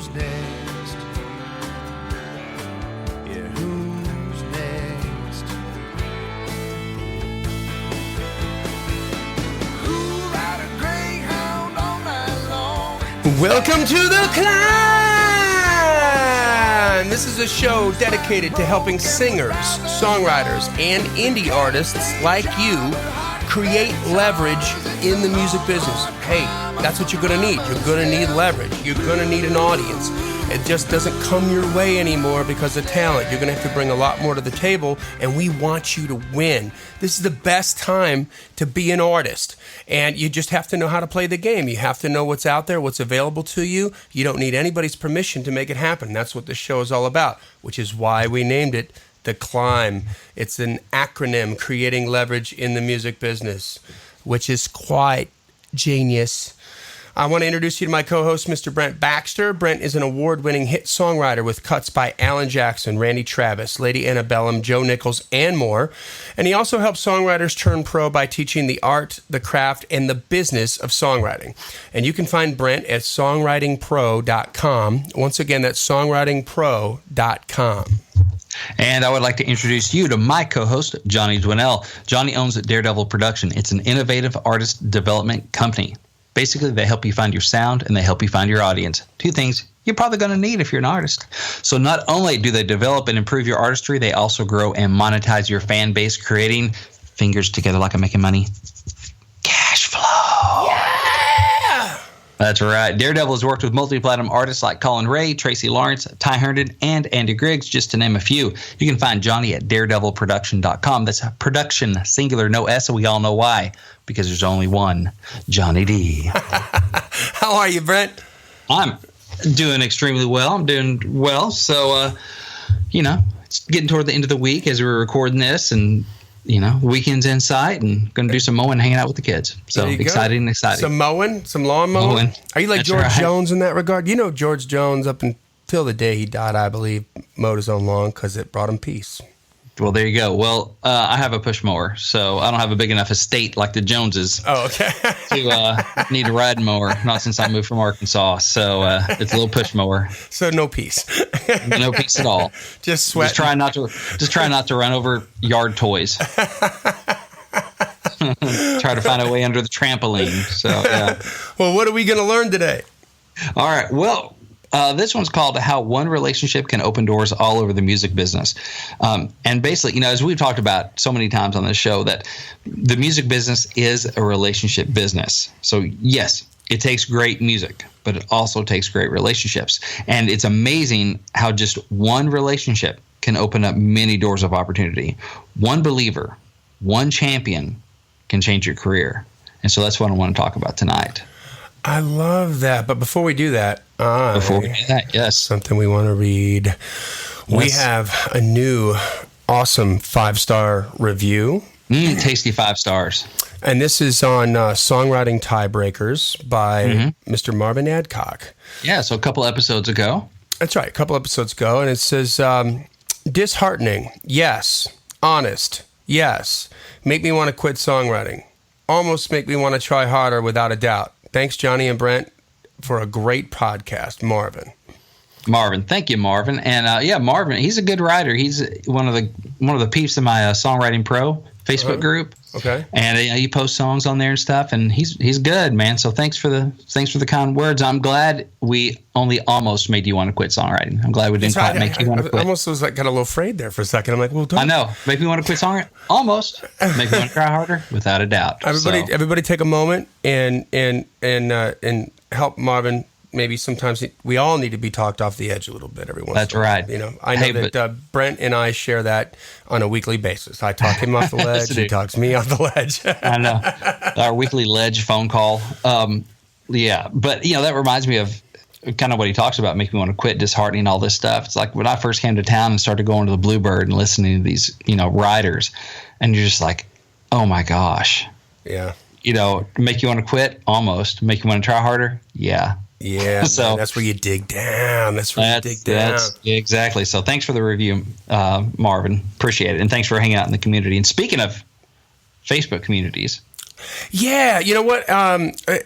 who's next? Yeah, who's next? Who'll ride a greyhound all night long? Welcome to the C.L.I.M.B. This is a show dedicated to helping singers, songwriters, and indie artists like you create leverage in the music business. Hey, that's what you're going to need. You're going to need leverage. You're going to need an audience. It just doesn't come your way anymore because of talent. You're going to have to bring a lot more to the table, and we want you to win. This is the best time to be an artist, and you just have to know how to play the game. You have to know what's out there, what's available to you. You don't need anybody's permission to make it happen. That's what this show is all about, which is why we named it the C.L.I.M.B. It's an acronym, creating leverage in the music business, which is quite genius. I want to introduce you to my co-host, Mr. Brent Baxter. Brent is an award-winning hit songwriter with cuts by Alan Jackson, Randy Travis, Lady Antebellum, Joe Nichols, and more. And he also helps songwriters turn pro by teaching the art, the craft, and the business of songwriting. And you can find Brent at songwritingpro.com. Once again, that's songwritingpro.com. And I would like to introduce you to my co-host, Johnny Dwinell. Johnny owns Daredevil Production. It's an innovative artist development company. Basically, they help you find your sound and they help you find your audience. Two things you're probably going to need if you're an artist. So not only do they develop and improve your artistry, they also grow and monetize your fan base, creating fingers together like I'm making money. Cash flow. Yeah! That's right. Daredevil has worked with multi-platinum artists like Colin Ray, Tracy Lawrence, Ty Herndon, and Andy Griggs, just to name a few. You can find Johnny at daredevilproduction.com. That's production, singular, no S, and we all know why. Because there's only one, Johnny D. How are you, Brent? I'm doing extremely well. I'm doing well. So, it's getting toward the end of the week as we're recording this, and weekend's in sight, and going to do some mowing, hanging out with the kids. So exciting. Some mowing, some lawn mowing. Are you like George Jones in that regard? You know, George Jones, up until the day he died, I believe, mowed his own lawn because it brought him peace. Well, there you go. Well, I have a push mower, so I don't have a big enough estate like the Joneses. Oh, okay. to need a ride mower. Not since I moved from Arkansas, so it's a little push mower. So no peace. No peace at all. Just sweat. Just try not to run over yard toys. Try to find a way under the trampoline. So yeah. Well, what are we going to learn today? All right. Well. This one's called How One Relationship Can Open Doors All Over the Music Business. And basically, as we've talked about so many times on this show, that the music business is a relationship business. So, yes, it takes great music, but it also takes great relationships. And it's amazing how just one relationship can open up many doors of opportunity. One believer, one champion can change your career. And so that's what I want to talk about tonight. I love that. But before we do that, yes, something we want to read. Yes. We have a new awesome 5-star review. Tasty 5 stars. And this is on Songwriting Tiebreakers by Mr. Marvin Adcock. Yeah, so a couple episodes ago. That's right, a couple episodes ago. And it says, disheartening, yes. Honest, yes. Make me want to quit songwriting. Almost make me want to try harder, without a doubt. Thanks, Johnny and Brent, for a great podcast, Marvin. Thank you, Marvin. And Marvin, he's a good writer. He's one of the peeps in my Songwriting Pro Facebook group. Okay. And he posts songs on there and stuff, and he's good, man. So thanks for the kind words. I'm glad we only almost made you want to quit songwriting. I'm glad we didn't quite make you want to quit. I almost was got a little afraid there for a second. I'm like, well, don't. I know. Make me want to quit songwriting? Almost. Make me want to try harder? Without a doubt. Everybody take a moment and help Marvin. Maybe sometimes we all need to be talked off the edge a little bit every once. That's in a while. right. I know that Brent and I share that on a weekly basis. I talk him off the ledge. He talks me off the ledge. I know. Our weekly ledge phone call. Yeah, but that reminds me of kind of what he talks about, making me want to quit, disheartening, all this stuff. It's like when I first came to town and started going to the Bluebird and listening to these, writers, and you're just like, oh my gosh. Yeah. Make you want to quit? Almost. Make you want to try harder? Yeah. Yeah, so man, that's where you dig down. Exactly. So thanks for the review, Marvin. Appreciate it. And thanks for hanging out in the community. And speaking of Facebook communities. Yeah, you know what?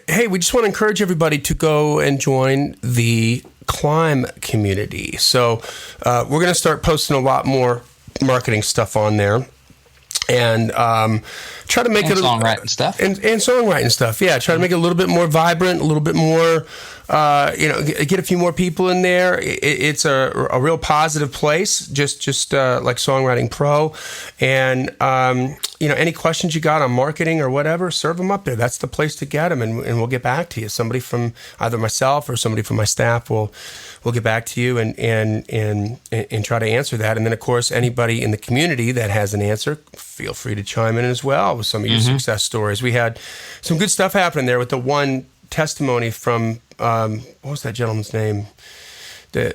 Hey, we just want to encourage everybody to go and join the C.L.I.M.B community. So we're going to start posting a lot more marketing stuff on there. And try to make it songwriting stuff and songwriting stuff. Yeah, try to make it a little bit more vibrant, a little bit more. Get a few more people in there. It's a real positive place, just like Songwriting Pro. And any questions you got on marketing or whatever, serve them up there. That's the place to get them, and we'll get back to you. Somebody from either myself or somebody from my staff will get back to you and try to answer that. And then, of course, anybody in the community that has an answer, feel free to chime in as well with some of your success stories. We had some good stuff happening there with the one testimony from what was that gentleman's name? The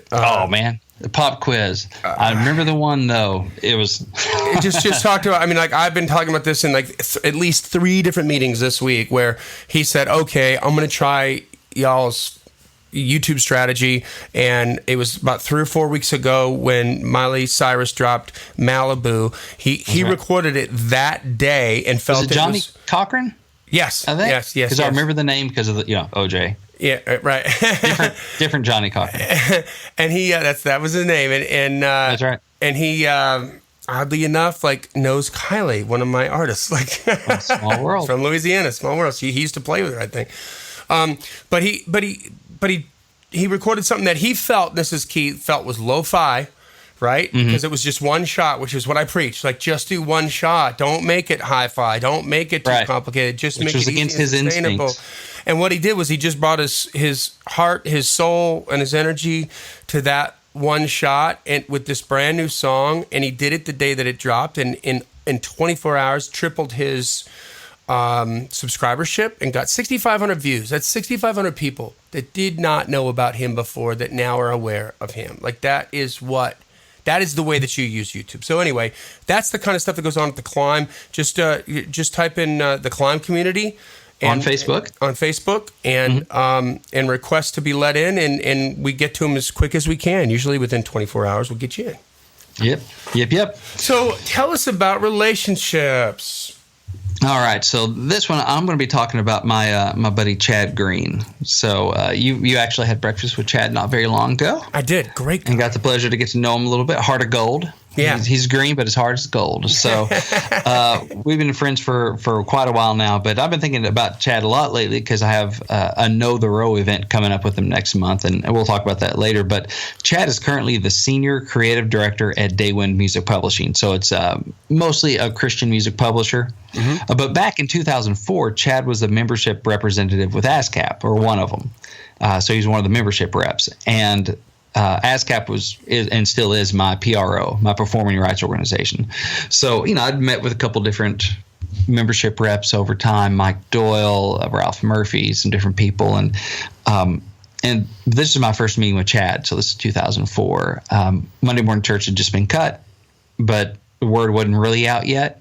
pop quiz. I remember the one though. It was just talked about. I mean, like I've been talking about this in like at least 3 different meetings this week where he said, "Okay, I'm going to try y'all's YouTube strategy," and it was about 3 or 4 weeks ago when Miley Cyrus dropped Malibu. He recorded it that day and felt was it Johnny Cochran? Yes, I think. Yes. Because I remember the name because of the OJ. Yeah, right. different Johnny Cochran. And he that was his name, and that's right. And he oddly enough knows Kylie, one of my artists, Small world from Louisiana, small world. He used to play with her, I think. But he recorded something that he felt, this is key, felt was lo-fi. Right? Because it was just one shot, which is what I preach. Like, just do one shot. Don't make it hi-fi. Don't make it too complicated. Just make it easy and sustainable. And what he did was he just brought his heart, his soul, and his energy to that one shot and with this brand new song. And he did it the day that it dropped. And in 24 hours, tripled his subscribership and got 6,500 views. That's 6,500 people that did not know about him before that now are aware of him. Like, that is the way that you use YouTube. So anyway, that's the kind of stuff that goes on at the C.L.I.M.B. Just type in the C.L.I.M.B community on Facebook. And request to be let in, and we get to them as quick as we can. Usually within 24 hours, we'll get you in. Yep. So tell us about relationships. All right, so this one I'm going to be talking about my buddy Chad Green. So you actually had breakfast with Chad not very long ago. I did. Great. And got the pleasure to get to know him a little bit. Heart of gold. Yeah. He's green, but his heart is gold. So we've been friends for quite a while now. But I've been thinking about Chad a lot lately because I have a Know the Row event coming up with him next month, and we'll talk about that later. But Chad is currently the Senior Creative Director at Daywin Music Publishing. So it's mostly a Christian music publisher. But back in 2004, Chad was a membership representative with ASCAP, or one of them. So he's one of the membership reps. And ASCAP is and still is my PRO, my performing rights organization. So, I'd met with a couple different membership reps over time, Mike Doyle, Ralph Murphy, some different people. And this is my first meeting with Chad. So this is 2004. Monday Morning Church had just been cut, but the word wasn't really out yet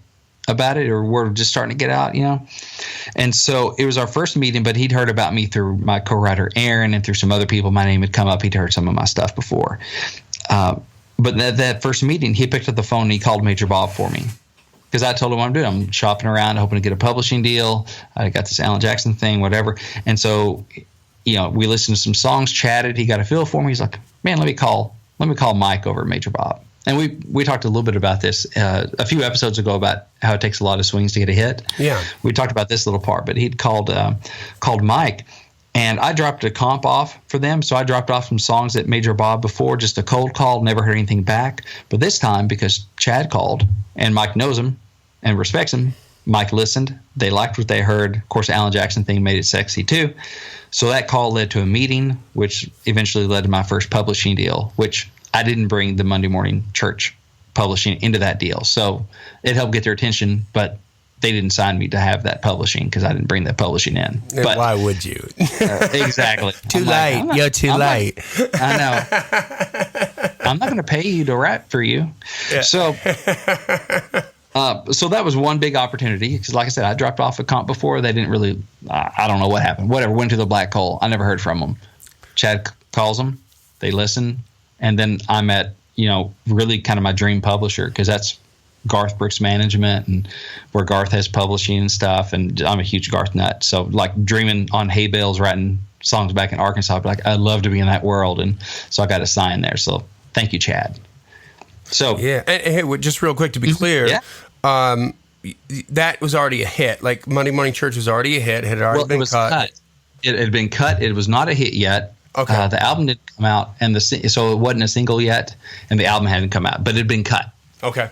about it, or word just starting to get out, And so it was our first meeting, but he'd heard about me through my co-writer Aaron and through some other people. My name had come up. He'd heard some of my stuff before. But that first meeting, he picked up the phone and he called Major Bob for me because I told him what I'm doing. I'm shopping around, hoping to get a publishing deal. I got this Alan Jackson thing, whatever. And so, we listened to some songs, chatted. He got a feel for me. He's like, man, let me call Mike over at Major Bob. And we talked a little bit about this a few episodes ago about how it takes a lot of swings to get a hit. Yeah, we talked about this little part, but he'd called Mike, and I dropped a comp off for them. So I dropped off some songs at Major Bob before, just a cold call, never heard anything back. But this time, because Chad called and Mike knows him and respects him, Mike listened. They liked what they heard. Of course, Alan Jackson thing made it sexy too. So that call led to a meeting, which eventually led to my first publishing deal, which I didn't bring the Monday Morning Church publishing into that deal. So it helped get their attention, but they didn't sign me to have that publishing because I didn't bring that publishing in. But why would you? Exactly. Too late. You're too late. I know. I'm not going to pay you to rap for you. Yeah. So that was one big opportunity because, like I said, I dropped off a comp before. They didn't really I don't know what happened. Whatever, went to the black hole. I never heard from them. Chad calls them. They listen. And then I'm at, really kind of my dream publisher because that's Garth Brooks Management and where Garth has publishing and stuff. And I'm a huge Garth nut. So like dreaming on hay bales, writing songs back in Arkansas. I'd be like, I'd love to be in that world. And so I got assigned there. So thank you, Chad. So yeah. And hey, just real quick to be clear, that was already a hit. Like Monday Morning Church was already a hit. It had already been cut. It had been cut. It was not a hit yet. Okay. The album didn't come out, so it wasn't a single yet, and the album hadn't come out, but it had been cut. Okay.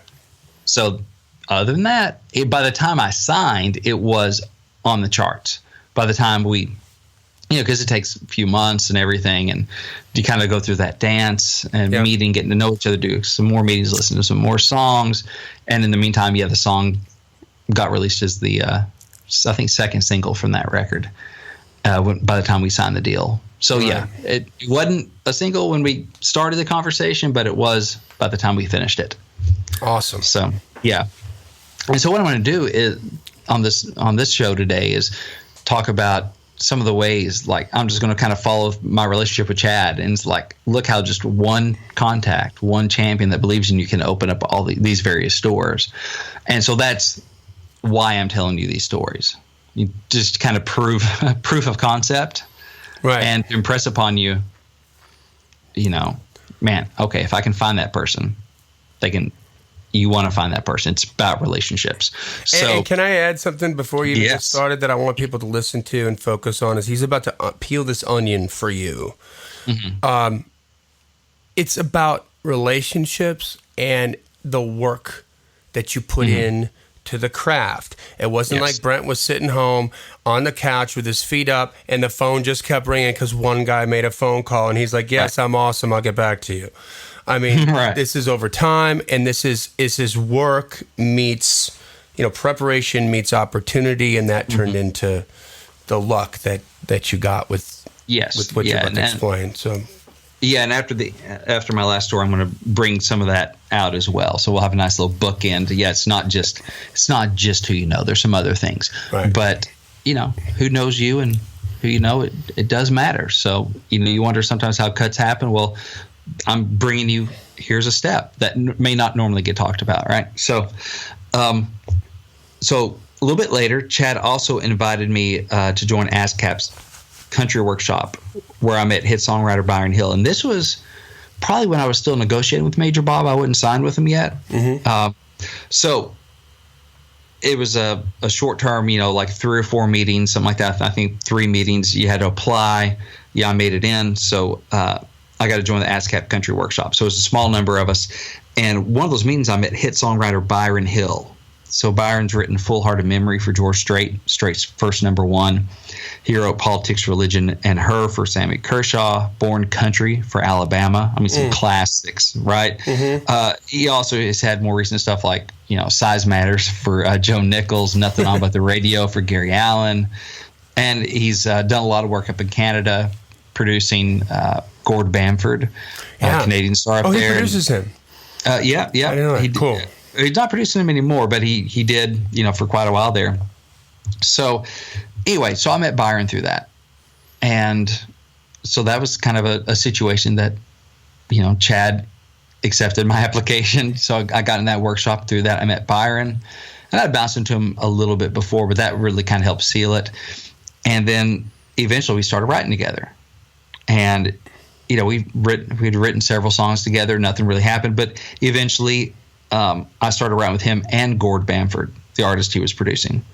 So other than that, by the time I signed, it was on the charts. By the time we, because it takes a few months and everything, and you kind of go through that dance and meeting, getting to know each other, do some more meetings, listen to some more songs, and in the meantime, the song got released as the, I think, second single from that record by the time we signed the deal. So, it wasn't a single when we started the conversation, but it was by the time we finished it. Awesome. So, yeah. And so what I'm going to do is on this show today is talk about some of the ways, like I'm just going to kind of follow my relationship with Chad, and it's like, look how just one contact, one champion that believes in you can open up all these various doors. And so that's why I'm telling you these stories. You just kind of proof of concept. Right. And to impress upon you, man, okay, if I can find that person, you want to find that person. It's about relationships. So, and can I add something before you get started that I want people to listen to and focus on? Is he's about to peel this onion for you. Mm-hmm. It's about relationships and the work that you put in to the craft. It wasn't like Brent was sitting home on the couch with his feet up and the phone just kept ringing because one guy made a phone call and he's like, yes, I'm awesome, I'll get back to you. I mean, this is over time, and this is work meets, preparation meets opportunity, and that turned into the luck that you got with what you're about to explain. So. Yeah, and after my last story, I'm going to bring some of that out as well. So we'll have a nice little bookend. Yeah, it's not just who you know. There's some other things, but who knows you and who you know. It does matter. So you wonder sometimes how cuts happen. Well, I'm bringing you. Here's a step that may not normally get talked about, right? So, so a little bit later, Chad also invited me to join ASCAP's country workshop, where I met hit songwriter Byron Hill. And this was probably when I was still negotiating with Major Bob. I wouldn't sign with him yet. So it was a short term, like 3 or 4 meetings, something like that. I think 3 meetings. You had to apply. Yeah, I made it in. So I got to join the ASCAP country workshop. So it was a small number of us. And one of those meetings, I met hit songwriter Byron Hill. So Byron's written Full Heart of Memory for George Strait, Strait's first #1. He wrote Politics, Religion, and Her for Sammy Kershaw, Born Country for Alabama. I mean, some classics, right? He also has had more recent stuff like, Size Matters for Joe Nichols, Nothing On But the Radio for Gary Allen. And he's done a lot of work up in Canada, producing Gord Bamford, Canadian star up there. Oh, he produces him? Yeah. I didn't know that. Cool. He's not producing them anymore, but he did, for quite a while there. So anyway, so I met Byron through that. And so that was kind of a situation that, Chad accepted my application. So I got in that workshop through that. I met Byron, and I'd bounced into him a little bit before, but that really kind of helped seal it. And then eventually we started writing together. And, we'd written several songs together. Nothing really happened, but eventually I started writing with him and Gord Bamford, the artist he was producing.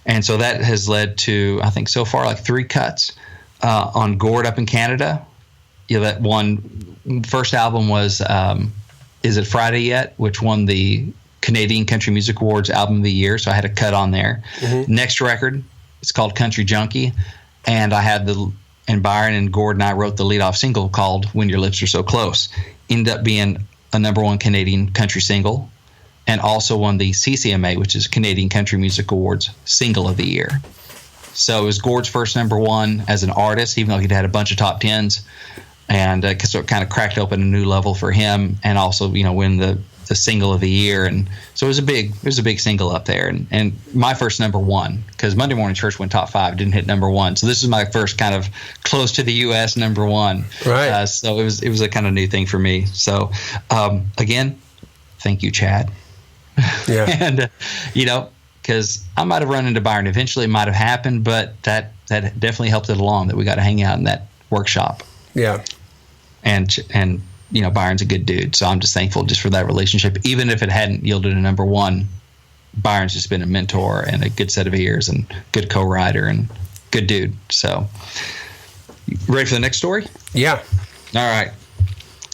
And so that has led to, I think so far, like 3 cuts on Gord up in Canada. That first album was Is It Friday Yet?, which won the Canadian Country Music Awards Album of the Year. So I had a cut on there. Next record, it's called Country Junkie. And I had and Byron and Gord and I wrote the lead-off single called When Your Lips Are So Close. Ended up being a #1 Canadian country single, and also won the CCMA, which is Canadian Country Music Awards Single of the Year. So it was Gord's first #1 as an artist, even though he'd had a bunch of top 10s, and so it kind of cracked open a new level for him, and also win the Single of the Year. And so it was a big single up there, and my first #1, because Monday Morning Church went top 5, didn't hit #1. So this is my first kind of close to the U.S. #1. Right. So it was a kind of new thing for me. So again, thank you, Chad. Yeah. And because I might have run into Byron eventually, it might have happened, but that that definitely helped it along, that we got to hang out in that workshop. Yeah. And Byron's a good dude, so I'm just thankful just for that relationship. Even if it hadn't yielded a number one, Byron's just been a mentor and a good set of ears and good co-writer and good dude. So, ready for the next story? Yeah. All right.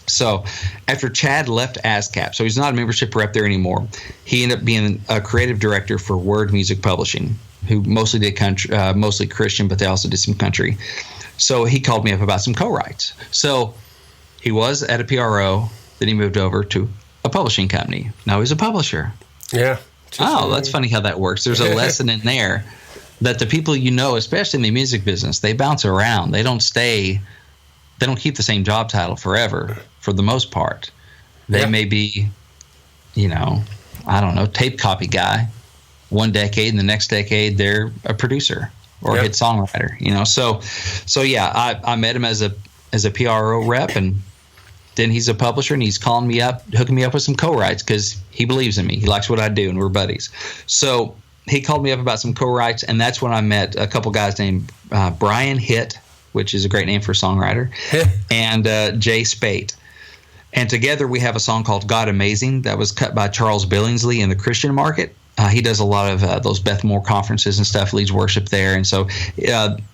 So, after Chad left ASCAP, so he's not a membership rep there anymore, he ended up being a creative director for Word Music Publishing, who mostly did country, mostly Christian, but they also did some country. So he called me up about some co-writes. So he was at a PRO, then he moved over to a publishing company. Now he's a publisher. Yeah. That's funny how that works. There's a lesson in there that the people especially in the music business, they bounce around. They don't keep the same job title forever for the most part. They may be, tape copy guy one decade, and the next decade they're a producer or a hit songwriter, So yeah, I met him as a PRO rep, and then he's a publisher, and he's calling me up, hooking me up with some co-writes because he believes in me. He likes what I do, and we're buddies. So he called me up about some co-writes, and that's when I met a couple guys named Brian Hitt, which is a great name for a songwriter, and Jay Spate. And together we have a song called God Amazing that was cut by Charles Billingsley in the Christian market. He does a lot of those Beth Moore conferences and stuff, leads worship there. And so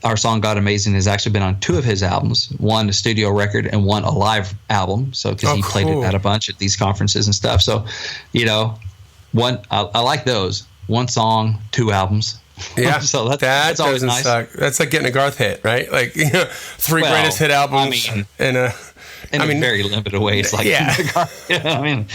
our song God Amazing has actually been on 2 of his albums, one a studio record and one a live album. So because he played it at a bunch at these conferences and stuff. So, I like those. 1 song, 2 albums. Yeah, so that's always nice. Suck. That's like getting a Garth hit, right? Like 3 greatest hit albums in a very limited way. It's like, in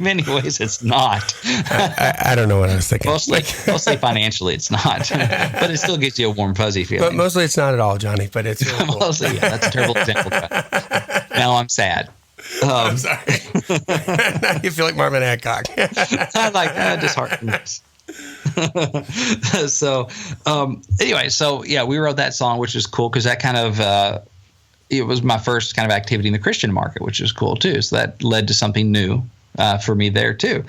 many ways, it's not. I don't know what I was thinking. Mostly financially, it's not, but it still gives you a warm, fuzzy feeling. But mostly, it's not at all, Johnny. But it's really cool. Mostly, that's a terrible example. Now I'm sad. I'm sorry. Now you feel like Marvin Hancock. I'm like disheartened. So anyway, we wrote that song, which is cool because that kind of it was my first kind of activity in the Christian market, which is cool too. So that led to something new for me there too.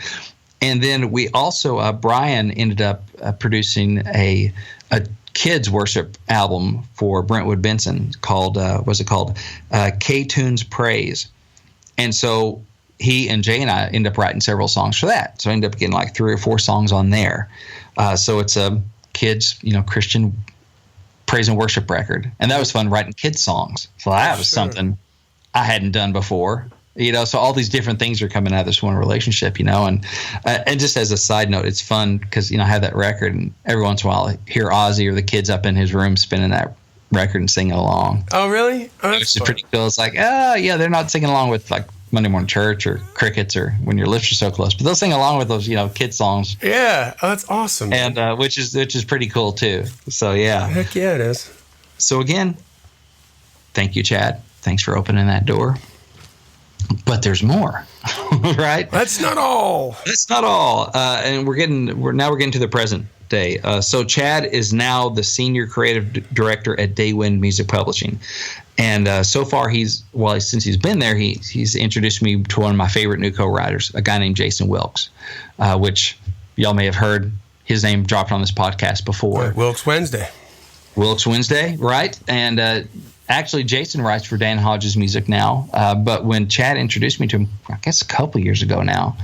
And then we also Brian ended up producing a kids worship album for Brentwood Benson called K-Tunes Praise. And so he and Jay and I ended up writing several songs for that. So I ended up getting like 3 or 4 songs on there. So it's a kids, Christian praise and worship record. And that was fun, writing kids songs. So that was something I hadn't done before. So all these different things are coming out of this one relationship, and just as a side note, it's fun because, I have that record, and every once in a while I hear Ozzy or the kids up in his room spinning that record and singing along. Oh, really? Oh, which is pretty cool. It's like, they're not singing along with like Monday Morning Church or Crickets or When Your Lips Are So Close, but they'll sing along with those, kid songs. Yeah, that's awesome. And which is pretty cool too. So yeah, heck yeah, it is. So again, thank you, Chad. Thanks for opening that door. But there's more, right? That's not all. And we're getting to the present day. So Chad is now the senior creative director at Daywind Music Publishing. And so far, since he's been there, he's introduced me to one of my favorite new co-writers, a guy named Jason Wilkes, which y'all may have heard his name dropped on this podcast before. Wilkes Wednesday, right? And actually, Jason writes for Dan Hodges Music now. But when Chad introduced me to him, I guess a couple years ago now,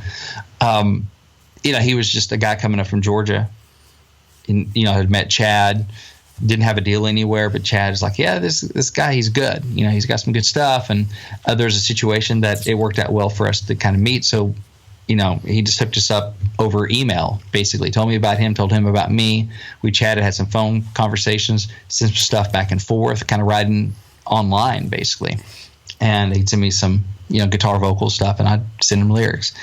he was just a guy coming up from Georgia. And, had met Chad. Didn't have a deal anywhere, but Chad is like, this guy, he's good. He's got some good stuff. And there's a situation that it worked out well for us to kind of meet. So, he just hooked us up over email, basically. Told me about him, told him about me. We chatted, had some phone conversations, sent some stuff back and forth, kind of writing online, basically. And he'd send me some, guitar vocal stuff, and I'd send him lyrics.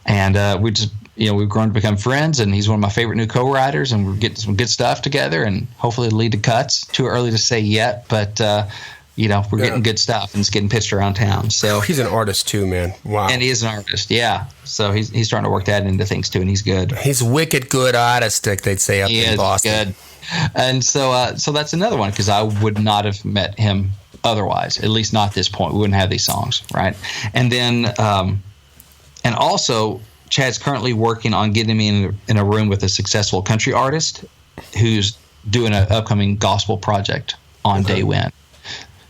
And we just, we've grown to become friends, and he's one of my favorite new co-writers, and we're getting some good stuff together, and hopefully it'll lead to cuts. Too early to say yet, but we're getting good stuff, and it's getting pitched around town. So he's an artist too, man. Wow. And he is an artist, yeah. So he's starting to work that into things too, and he's good. He's wicked good artistic, they'd say up in Boston. Good. And so that's another one, because I would not have met him otherwise, at least not at this point. We wouldn't have these songs, right? And then and also Chad's currently working on getting me in a room with a successful country artist who's doing an upcoming gospel project on Daywin.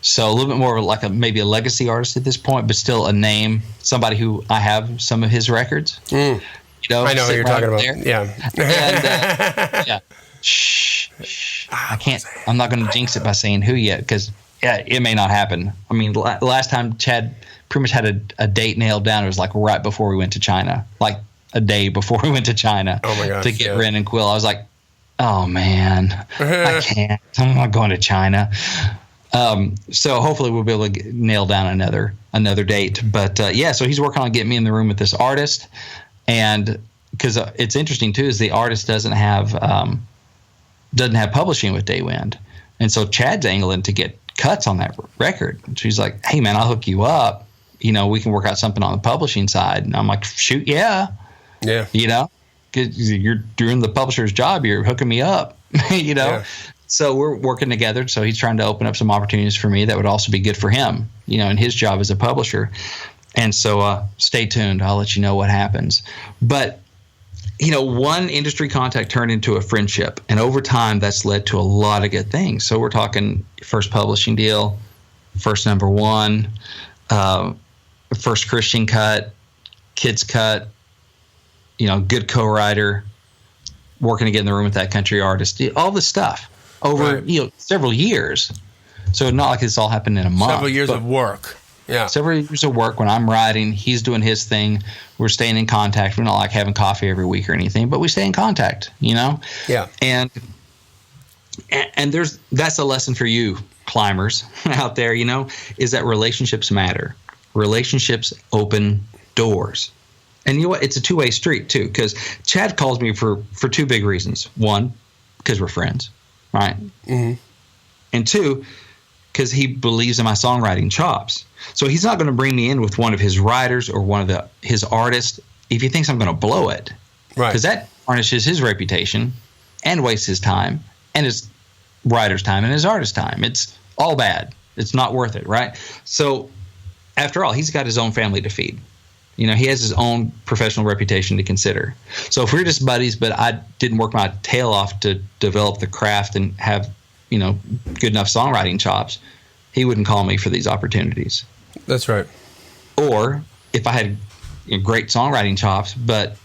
So a little bit more like maybe a legacy artist at this point, but still a name, somebody who I have some of his records. You know, I know what you're talking about. There. Yeah. And, yeah. Shh. I can't. I'm not going to jinx it by saying who yet, because it may not happen. I mean, last time Chad pretty much had a date nailed down. It was like right before we went to China, like a day before we went to China. Oh my gosh, to get Ren and Quill. I was like, oh man, I can't. I'm not going to China. So hopefully we'll be able to nail down another date. But so he's working on getting me in the room with this artist, and because it's interesting too, is the artist doesn't have publishing with Daywin, and so Chad's angling to get cuts on that record. She's like, hey man, I'll hook you up. You know, we can work out something on the publishing side. And I'm like, shoot, yeah. You know, because you're doing the publisher's job, you're hooking me up. You know. Yeah. So we're working together. So he's trying to open up some opportunities for me that would also be good for him, you know, in his job as a publisher. And so stay tuned. I'll let you know what happens. But, you know, one industry contact turned into a friendship. And over time, that's led to a lot of good things. So we're talking first publishing deal, first number one, first Christian cut, kids cut, you know, good co-writer, working to get in the room with that country artist, all this stuff. Over several years, so not like this all happened in a month. Several years of work, Several years of work. When I'm writing, he's doing his thing. We're staying in contact. We're not like having coffee every week or anything, but we stay in contact. You know, And that's a lesson for you climbers out there. You know, is that relationships matter. Relationships open doors. And you know what? It's a two-way street too, because Chad calls me for two big reasons. One, because we're friends. Right. Mm-hmm. And two, because he believes in my songwriting chops. So he's not going to bring me in with one of his writers or one of his artists if he thinks I'm going to blow it. Right. Because that tarnishes his reputation and wastes his time and his writer's time and his artist's time. It's all bad. It's not worth it. Right. So after all, he's got his own family to feed. You know, he has his own professional reputation to consider. So if we're just buddies, but I didn't work my tail off to develop the craft and have, you know, good enough songwriting chops, he wouldn't call me for these opportunities. That's right. Or if I had great songwriting chops, but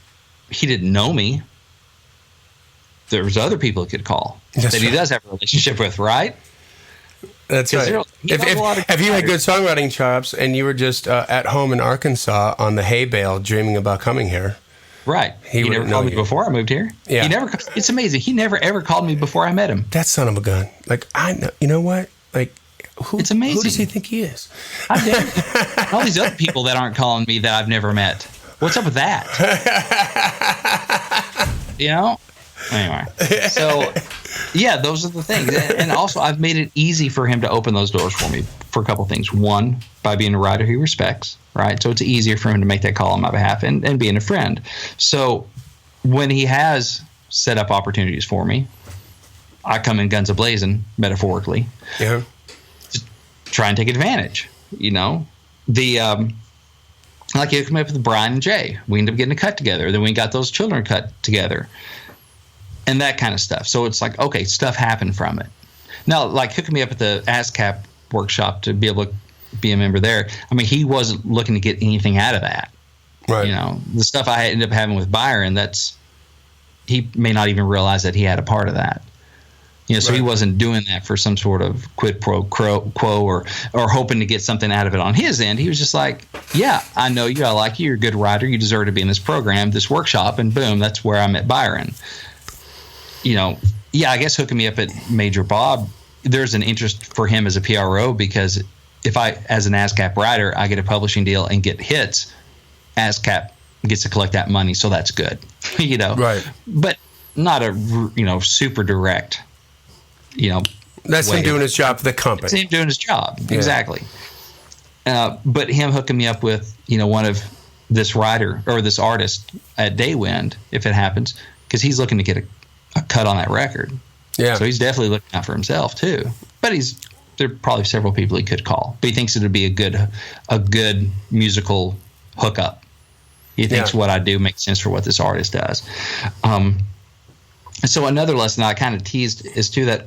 he didn't know me, there was other people he could call he does have a relationship with, right? That's right. If you had good songwriting chops and you were just at home in Arkansas on the hay bale dreaming about coming here. Right. He never called me before I moved here. Yeah. It's amazing. He never ever called me before I met him. That son of a gun. Like, I know, you know what? Like, it's amazing. Who does he think he is? I did. All these other people that aren't calling me that I've never met. What's up with that? You know? Anyway. So, yeah, those are the things. And also, I've made it easy for him to open those doors for me for a couple of things. One, by being a writer he respects, right? So it's easier for him to make that call on my behalf and being a friend. So when he has set up opportunities for me, I come in guns a-blazing, metaphorically, to try and take advantage, you know? Like you come up with Brian and Jay. We ended up getting a cut together. Then we got those children cut together. And that kind of stuff. So it's like, okay, stuff happened from it. Now, like hooking me up at the ASCAP workshop to be able to be a member there, I mean, he wasn't looking to get anything out of that. Right. You know, the stuff I ended up having with Byron, he may not even realize that he had a part of that. You know, so he wasn't doing that for some sort of quid pro quo or hoping to get something out of it on his end. He was just like, yeah, I know you. I like you. You're a good writer. You deserve to be in this program, this workshop. And boom, that's where I met Byron. You know, I guess hooking me up at Major Bob, there's an interest for him as a PRO because if I, as an ASCAP writer, I get a publishing deal and get hits, ASCAP gets to collect that money, so that's good, you know. Right. But not a, super direct, That's him doing his job for the company. It's him doing his job, exactly. But him hooking me up with, one of this writer or this artist at Daywin, if it happens, because he's looking to get a cut on that record. Yeah. So he's definitely looking out for himself too. But there are probably several people he could call. But he thinks it would be a good musical hookup. He thinks what I do makes sense for what this artist does. And so another lesson I kind of teased is too that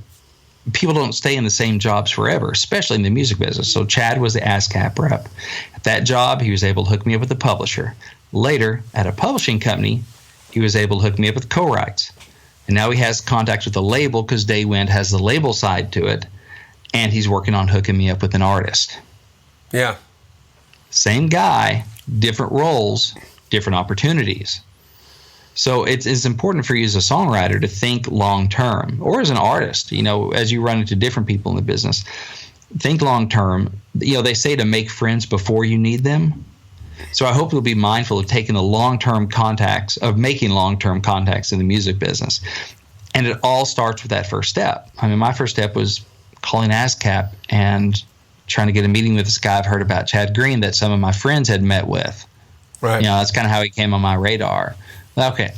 people don't stay in the same jobs forever, especially in the music business. So Chad was the ASCAP rep. At that job, he was able to hook me up with a publisher. Later, at a publishing company, he was able to hook me up with co-writes. And now he has contacts with the label because Daywind has the label side to it, and he's working on hooking me up with an artist. Yeah. Same guy, different roles, different opportunities. So it's important for you as a songwriter to think long term, or as an artist, as you run into different people in the business, think long term. They say to make friends before you need them. So I hope you'll be mindful of taking the long-term contacts, of making long-term contacts in the music business. And it all starts with that first step. I mean, my first step was calling ASCAP and trying to get a meeting with this guy I've heard about, Chad Green, that some of my friends had met with. Right. That's kind of how he came on my radar. Okay,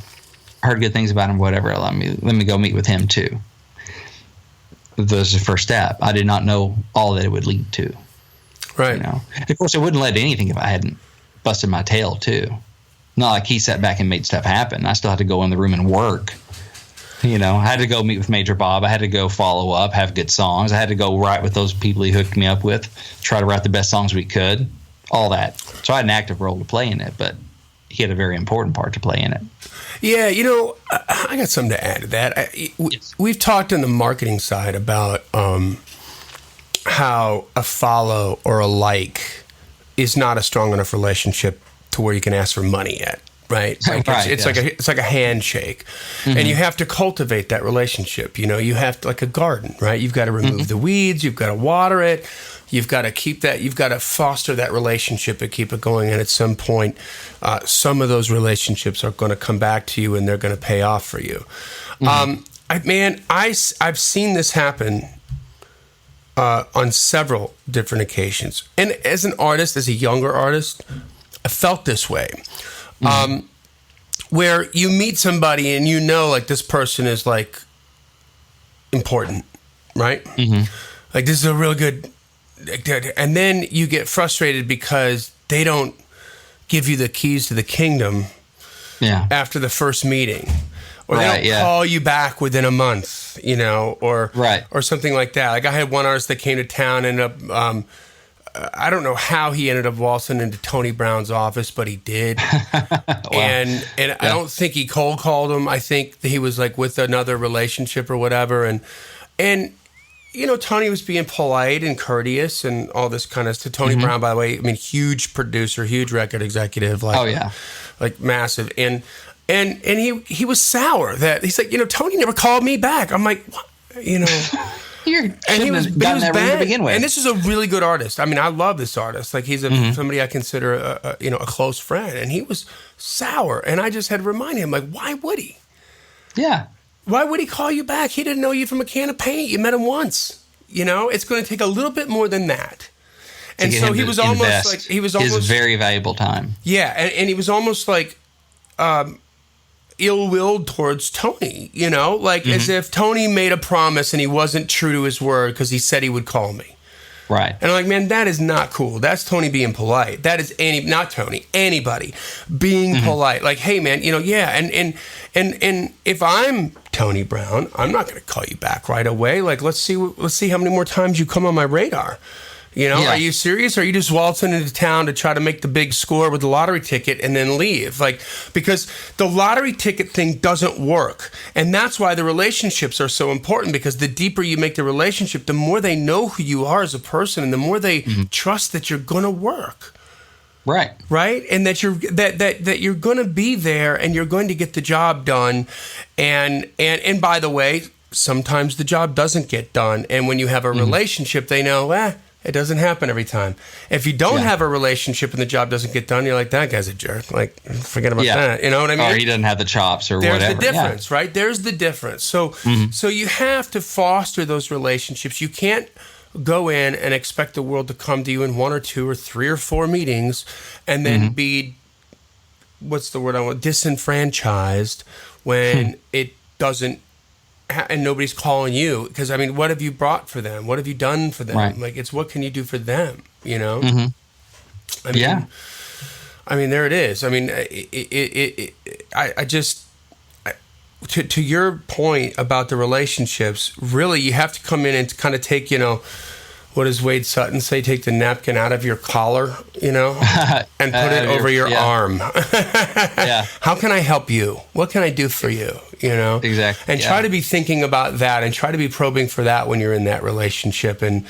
heard good things about him, whatever. Let me go meet with him too. That was the first step. I did not know all that it would lead to. Right. Of course, I wouldn't let anything if I hadn't busted my tail too. Not like he sat back and made stuff happen. I still had to go in the room and work. I had to go meet with Major Bob. I had to go follow up, have good songs. I had to go write with those people he hooked me up with, try to write the best songs we could, all that. So I had an active role to play in it, but he had a very important part to play in it. Yeah, I got something to add to that. We've talked on the marketing side about how a follow or a like is not a strong enough relationship to where you can ask for money yet, right? Like it's like a handshake, and you have to cultivate that relationship. You have to, like a garden, right? You've got to remove the weeds, you've got to water it, you've got to keep that, you've got to foster that relationship and keep it going. And at some point, some of those relationships are going to come back to you, and they're going to pay off for you. I've seen this happen on several different occasions. And as an artist, as a younger artist, I felt this way. Where you meet somebody and like this person is like important, right? Like this is a real good, and then you get frustrated because they don't give you the keys to the kingdom after the first meeting. Or they don't call you back within a month, or something like that. Like I had one artist that came to town and I don't know how he ended up waltzing into Tony Brown's office, but he did. Wow. And I don't think he cold called him. I think he was like with another relationship or whatever. And Tony was being polite and courteous and all this kind of stuff. Tony Brown, by the way, I mean, huge producer, huge record executive, like massive. And he was sour that he's like, Tony never called me back. I'm like, what? He was bad to begin with. And this is a really good artist. I mean, I love this artist. Like he's somebody I consider a close friend. And he was sour, and I just had to remind him, like, why would he? Yeah. Why would he call you back? He didn't know you from a can of paint. You met him once. It's going to take a little bit more than that. And so he was almost like his very valuable time. Yeah, and he was almost like ill-willed towards Tony, as if Tony made a promise and he wasn't true to his word because he said he would call me. Right. And I'm like, man, that is not cool. That's Tony being polite. That is not Tony, anybody being polite. Like, hey, man, and if I'm Tony Brown, I'm not going to call you back right away. Like, let's see how many more times you come on my radar. Are you serious? Or are you just waltzing into town to try to make the big score with the lottery ticket and then leave? Like, because the lottery ticket thing doesn't work. And that's why the relationships are so important, because the deeper you make the relationship, the more they know who you are as a person, and the more they trust that you're going to work. Right. Right? And that you're going to be there and you're going to get the job done. And by the way, sometimes the job doesn't get done. And when you have a relationship, they know, it doesn't happen every time. If you don't have a relationship and the job doesn't get done, you're like, that guy's a jerk. Like, forget about that. You know what I mean? Or he doesn't have the chops or There's whatever. There's the difference, right? There's the difference. So you have to foster those relationships. You can't go in and expect the world to come to you in 1 or 2 or 3 or 4 meetings and then be, what's the word I want, disenfranchised when it doesn't, and nobody's calling you. Because, I mean, what have you brought for them? What have you done for them? Right. Like, it's what can you do for them, I mean, there it is. I mean, to your point about the relationships, really, you have to come in and kind of take, what does Wade Sutton say? Take the napkin out of your collar, and put it over your arm. Yeah. How can I help you? What can I do for you? Exactly. And try to be thinking about that, and try to be probing for that when you're in that relationship. And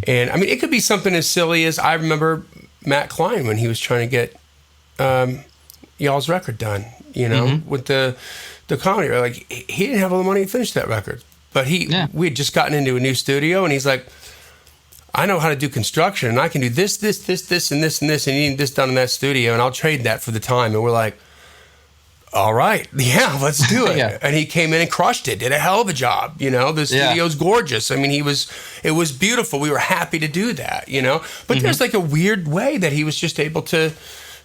and I mean, it could be something as silly as, I remember Matt Klein when he was trying to get y'all's record done. With the comedy. Like, he didn't have all the money to finish that record, but we had just gotten into a new studio, and he's like, I know how to do construction, and I can do this, and this, and this, and you need this done in that studio, and I'll trade that for the time. And we're like, all right, yeah, let's do it. Yeah. And he came in and crushed it, did a hell of a job. The studio's gorgeous. I mean, it was beautiful. We were happy to do that, But there's like a weird way that he was just able to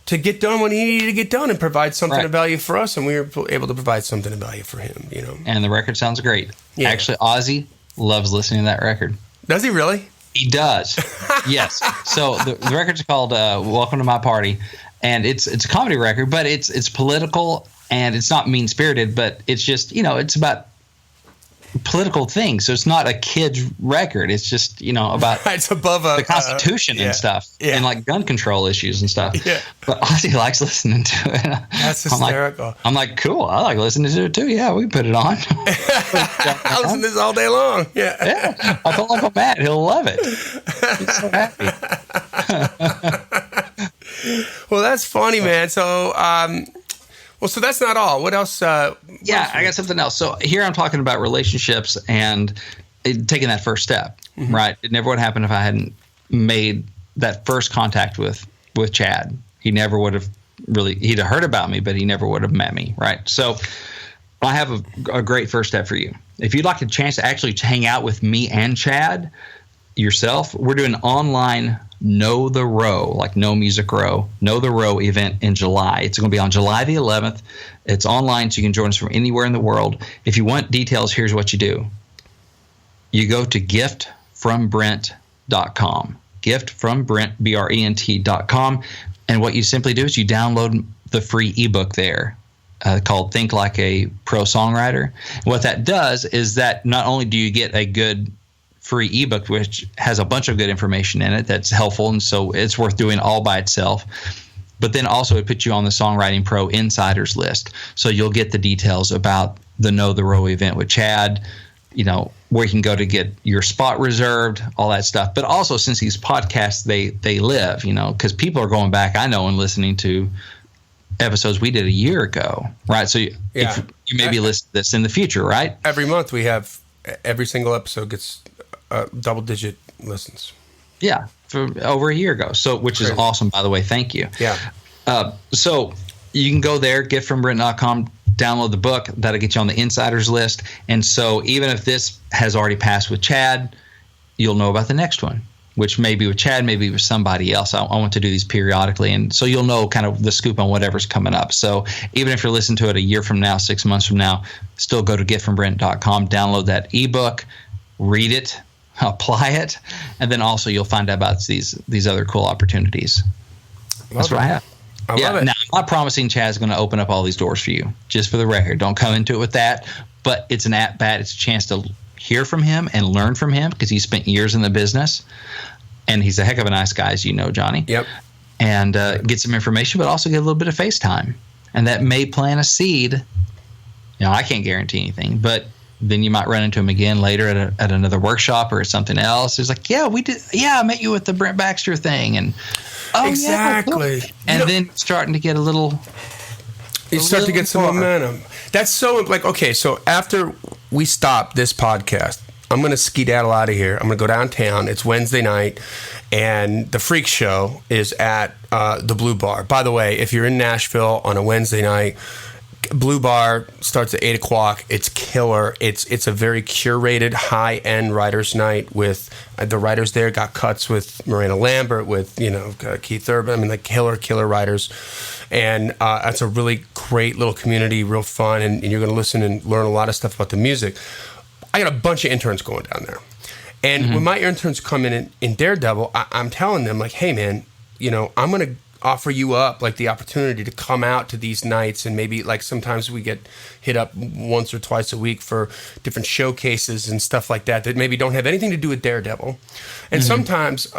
get done when he needed to get done and provide something of value for us, and we were able to provide something of value for him, And the record sounds great. Yeah. Actually, Ozzy loves listening to that record. Does he really? He does. Yes. So the record's called Welcome to My Party, and it's a comedy record, but it's political, and it's not mean-spirited, but it's just, it's about political things. So it's not a kid's record. It's just, about it's above the Constitution and stuff, and like gun control issues and stuff. Yeah. But Ozzy likes listening to it. That's hysterical. I'm like, cool. I like listening to it too. Yeah, we can put it on. I listen to this all day long. Yeah. I told Uncle Matt, he'll love it. He's so happy. Well, that's funny, man. So, so that's not all. What else? I got something else. So here I'm talking about relationships and taking that first step, right? It never would happen if I hadn't made that first contact with Chad. He never would have he'd have heard about me, but he never would have met me, right? So I have a great first step for you. If you'd like a chance to actually hang out with me and Chad yourself, we're doing an online Know the Row, like No Music Row, Know the Row event in July. It's going to be on July the 11th. It's online, so you can join us from anywhere in the world. If you want details, here's what you do. You go to giftfrombrent.com, giftfrombrent, BRENT.com, and what you simply do is you download the free ebook there called Think Like a Pro Songwriter. What that does is that not only do you get a good free ebook, which has a bunch of good information in it that's helpful, and so it's worth doing all by itself. But then also it puts you on the Songwriting Pro Insiders list. So you'll get the details about the Know the Row event with Chad, where you can go to get your spot reserved, all that stuff. But also, since these podcasts, they live, because people are going back, I know, and listening to episodes we did a year ago, right? So if you maybe listen to this in the future, right? Every month we have, every single episode gets double-digit listens. Yeah, for over a year ago. So, which is awesome, by the way. Thank you. Yeah. So you can go there, giftfrombrent.com, download the book. That'll get you on the insiders list. And so even if this has already passed with Chad, you'll know about the next one, which may be with Chad, maybe with somebody else. I want to do these periodically, and so you'll know kind of the scoop on whatever's coming up. So even if you're listening to it a year from now, 6 months from now, still go to giftfrombrent.com, download that ebook, read it, apply it, and then also you'll find out about these other cool opportunities. That's what I have. I love it. Now, I'm not promising Chad's going to open up all these doors for you, just for the record. Don't come into it with that. But it's an at-bat. It's a chance to hear from him and learn from him, because he spent years in the business. And he's a heck of a nice guy, as you know, Johnny. Yep. And get some information, but also get a little bit of FaceTime. And that may plant a seed. I can't guarantee anything, but then you might run into him again later at another workshop or something else. It's like, we did. Yeah, I met you at the Brent Baxter thing. And exactly. Yeah, and then starting to get a little. You start to get some momentum. That's so like, okay, so after we stop this podcast, I'm going to skedaddle out of here. I'm going to go downtown. It's Wednesday night, and the Freak Show is at the Blue Bar. By the way, if you're in Nashville on a Wednesday night, Blue Bar starts at 8 o'clock. It's killer. It's a very curated, high-end writers' night with the writers there. Got cuts with Miranda Lambert, with Keith Urban. I mean, like killer writers. And it's a really great little community, real fun, and you're going to listen and learn a lot of stuff about the music. I got a bunch of interns going down there. And when my interns come in Daredevil, I'm telling them, like, hey, man, I'm going to offer you up like the opportunity to come out to these nights, and maybe like sometimes we get hit up once or twice a week for different showcases and stuff like that maybe don't have anything to do with Daredevil. And sometimes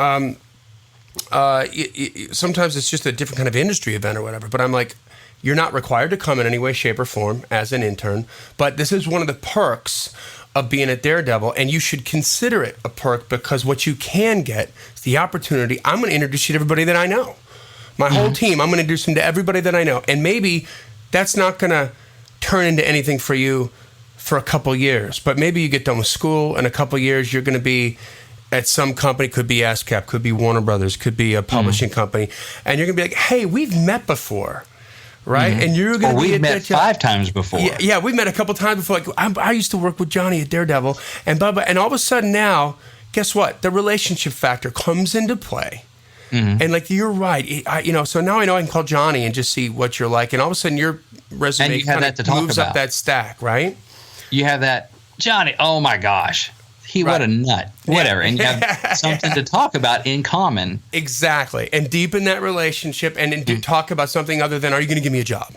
sometimes it's just a different kind of industry event or whatever, but I'm like, you're not required to come in any way, shape, or form as an intern, but this is one of the perks of being at Daredevil, and you should consider it a perk, because what you can get is the opportunity. I'm going to introduce you to everybody that I know. My whole team, I'm going to introduce them to everybody that I know. And maybe that's not going to turn into anything for you for a couple years, but maybe you get done with school, in a couple years you're going to be at some company, could be ASCAP, could be Warner Brothers, could be a publishing company, and you're going to be like, hey, we've met before. Right, and you're going to be we've met 5 times before. Yeah, we've met a couple times before. Like I used to work with Johnny at Daredevil, and blah, blah, and all of a sudden now, guess what? The relationship factor comes into play, and like you're right. So now I know I can call Johnny and just see what you're like, and all of a sudden your resume kind of moves up that stack, right? You have that, Johnny. Oh my gosh. What a nut. Whatever. And you have something to talk about in common. Exactly. And deepen that relationship and talk about something other than, are you going to give me a job?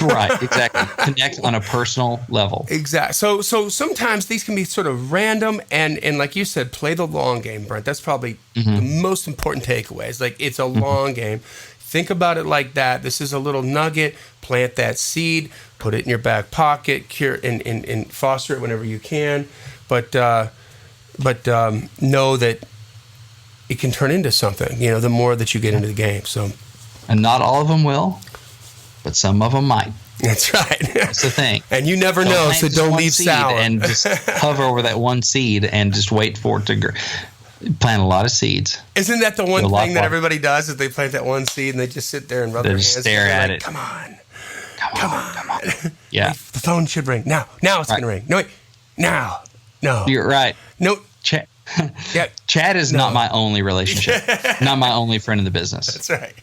Right, exactly. Connect on a personal level. Exactly. So sometimes these can be sort of random and like you said, play the long game, Brent. That's probably the most important takeaway. It's like it's a long game. Think about it like that. This is a little nugget. Plant that seed. Put it in your back pocket. Cure and foster it whenever you can. But know that it can turn into something, the more that you get into the game. So, and not all of them will, but some of them might. That's right. That's the thing. And you never know, so don't leave sour. And just hover over that one seed and just wait for it to grow. Plant a lot of seeds. Isn't that the one thing that everybody does, is they plant that one seed and they just sit there and rub their hands? Stare at it. Come on. Yeah. The phone should ring. Now it's going to ring. No, wait. Now. No. You're right. No. Chad is not my only relationship, not my only friend in the business. That's right.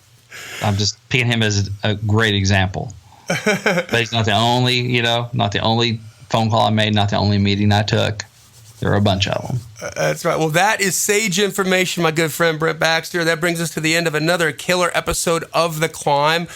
I'm just picking him as a great example. But he's not the only, not the only phone call I made, not the only meeting I took. There are a bunch of them. That's right. Well, that is sage information, my good friend Brent Baxter. That brings us to the end of another killer episode of The Climb.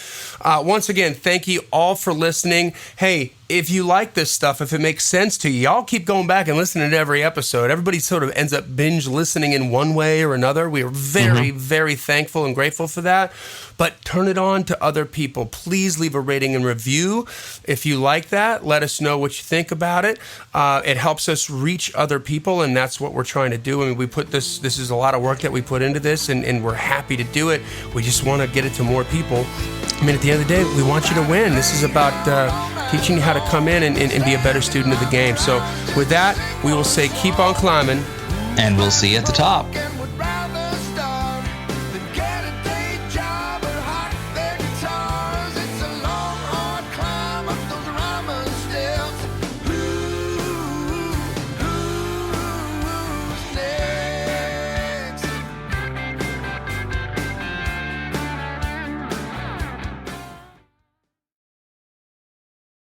Once again, thank you all for listening. Hey, if you like this stuff, if it makes sense to you, y'all keep going back and listening to every episode. Everybody sort of ends up binge listening in one way or another. We are very, very thankful and grateful for that. But turn it on to other people. Please leave a rating and review if you like that. Let us know what you think about it. It helps us reach other people, and that's what we're trying to do. I mean, we put this is a lot of work that we put into this, and we're happy to do it. We just want to get it to more people. I mean, at the end of the day, we want you to win. This is about teaching you how to come in and be a better student of the game. So with that, we will say keep on climbing. And we'll see you at the top.